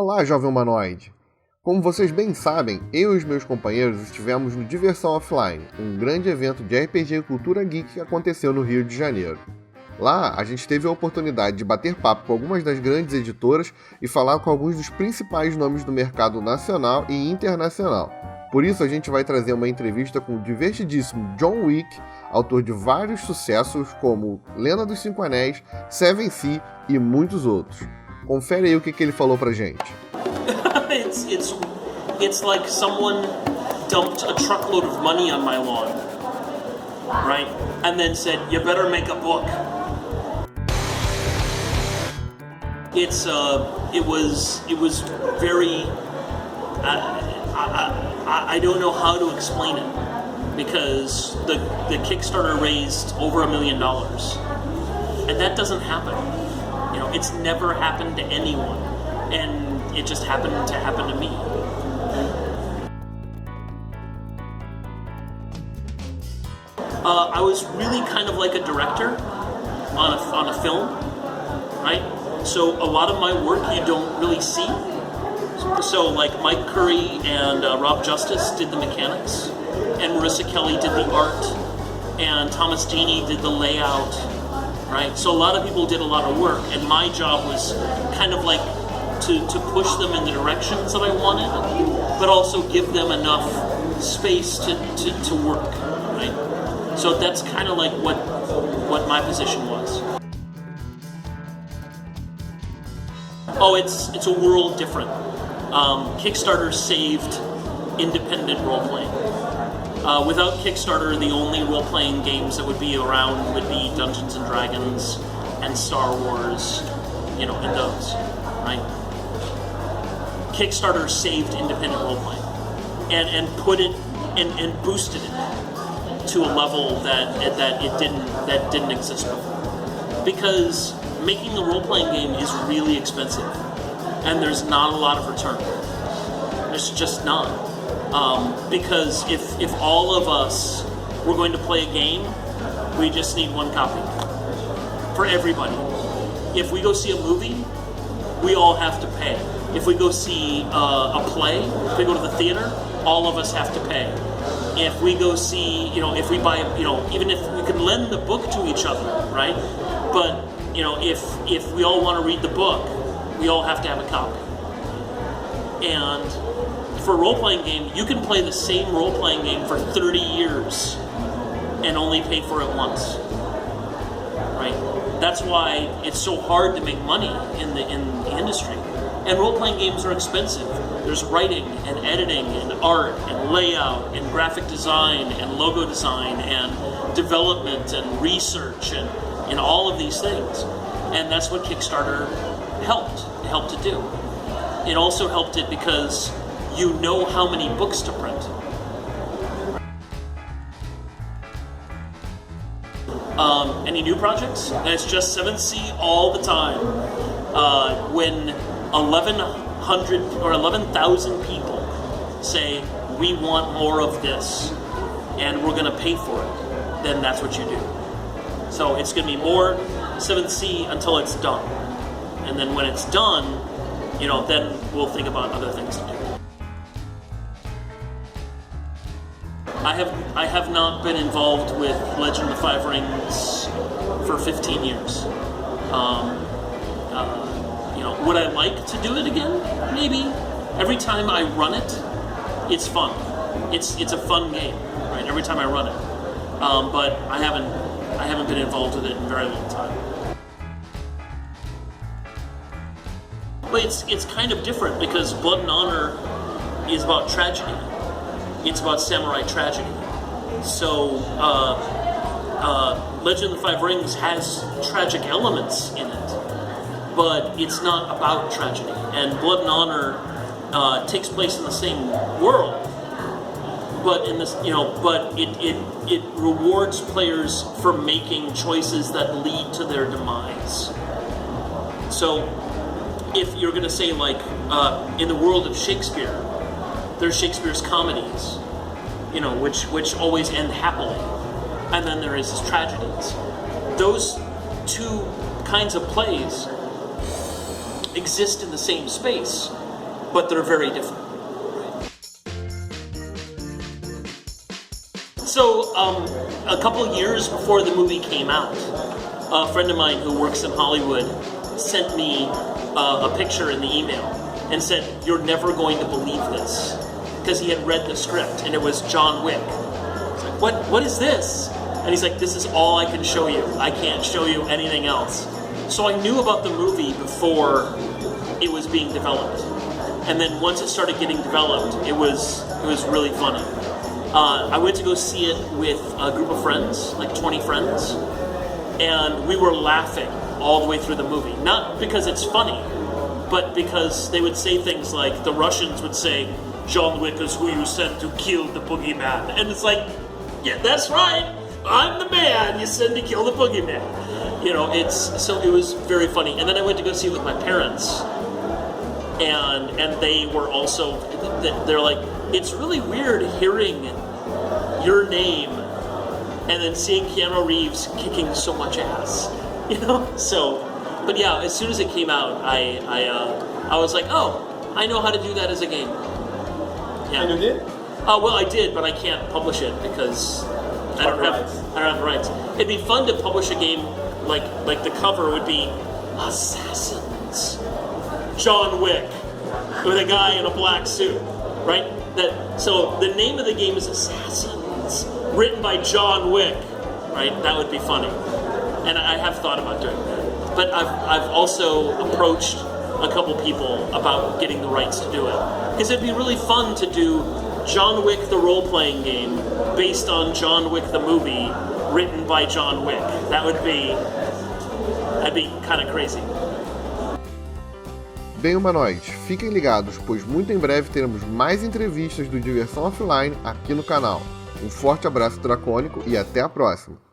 Olá, jovem humanoide! Como vocês bem sabem, eu e os meus companheiros estivemos no Diversão Offline, um grande evento de RPG e cultura geek que aconteceu no Rio de Janeiro. Lá, a gente teve a oportunidade de bater papo com algumas das grandes editoras e falar com alguns dos principais nomes do mercado nacional e internacional. Por isso, a gente vai trazer uma entrevista com o divertidíssimo John Wick, autor de vários sucessos como Lenda dos Cinco Anéis, Seven Sea e muitos outros. Confere aí o que ele falou pra gente. It's like someone dumped a truckload of money on my lawn, right? And then said, "You better make a book." It was very. I don't know how to explain it because the Kickstarter raised over $1 million, and that doesn't happen. You know, it's never happened to anyone, and it just happened to happen to me. I was really kind of like a director on a film, right? So a lot of my work you don't really see. So like Mike Curry and Rob Justice did the mechanics, and Marissa Kelly did the art, and Thomas Janey did the layout, right? So a lot of people did a lot of work, and my job was kind of like to push them in the directions that I wanted, but also give them enough space to work, right? So that's kind of like what my position was. Oh, it's a world different. Kickstarter saved independent role-playing. Without Kickstarter, the only role-playing games that would be around would be Dungeons and Dragons and Star Wars, and those, right? Kickstarter saved independent role-playing and put it and boosted it to a level that didn't exist before. Because making a role-playing game is really expensive, and there's not a lot of return. There's just none. Because if all of us were going to play a game, we just need one copy for everybody. If we go see a movie, we all have to pay. If we go see a play, if we go to the theater, all of us have to pay. If we go see, if we buy, even if we can lend the book to each other, right? But, if we all want to read the book, we all have to have a copy. And for a role-playing game, you can play the same role-playing game for 30 years and only pay for it once, right? That's why it's so hard to make money in the industry. And role-playing games are expensive. There's writing and editing and art and layout and graphic design and logo design and development and research and all of these things. And that's what Kickstarter helped to do. It also helped it because you know how many books to print. Any new projects? And it's just 7th Sea all the time. When 1,100 or 11,000 people say, we want more of this, and we're going to pay for it, then that's what you do. So it's going to be more 7th Sea until it's done. And then when it's done, then we'll think about other things to do. I have not been involved with Legend of the Five Rings for 15 years. Would I like to do it again? Maybe. Every time I run it, it's fun. It's a fun game, right? Every time I run it, but I haven't been involved with it in a very long time. But it's kind of different because Blood and Honor is about tragedy. It's about samurai tragedy. So Legend of the Five Rings has tragic elements in it, but it's not about tragedy. And Blood and Honor takes place in the same world, but in this, but it rewards players for making choices that lead to their demise. So, if you're going to say in the world of Shakespeare, there's Shakespeare's comedies, which always end happily, and then there is his tragedies. Those two kinds of plays exist in the same space, but they're very different. So, a couple years before the movie came out, a friend of mine who works in Hollywood sent me a picture in the email and said, "You're never going to believe this," because he had read the script and it was John Wick. I was like, what is this? And he's like, "This is all I can show you. I can't show you anything else." So I knew about the movie before it was being developed, and then once it started getting developed, it was really funny. I went to go see it with a group of friends, like 20 friends, and we were laughing all the way through the movie. Not because it's funny, but because they would say things like, the Russians would say, "John Wick is who you sent to kill the boogeyman." And it's like, yeah, that's right. I'm the man you send to kill the boogeyman. You know, so it was very funny. And then I went to go see it with my parents, and they were also, they're like, it's really weird hearing your name and then seeing Keanu Reeves kicking so much ass, you know? So, but yeah, as soon as it came out, I was like, oh, I know how to do that as a game. Yeah. And you did? Well, I did, but I can't publish it because I don't have the rights. It'd be fun to publish a game like the cover would be Assassins, John Wick, with a guy in a black suit, right? So the name of the game is Assassins, written by John Wick, right? That would be funny, and I have thought about doing that. But I've also approached a couple people about getting the rights to do it, because it'd be really fun to do John Wick the role-playing game based on John Wick the movie, written by John Wick. That'd be kind of crazy. Bem, humanoides, fiquem ligados, pois muito em breve teremos mais entrevistas do Diversão Offline aqui no canal. Um forte abraço dracônico e até a próxima!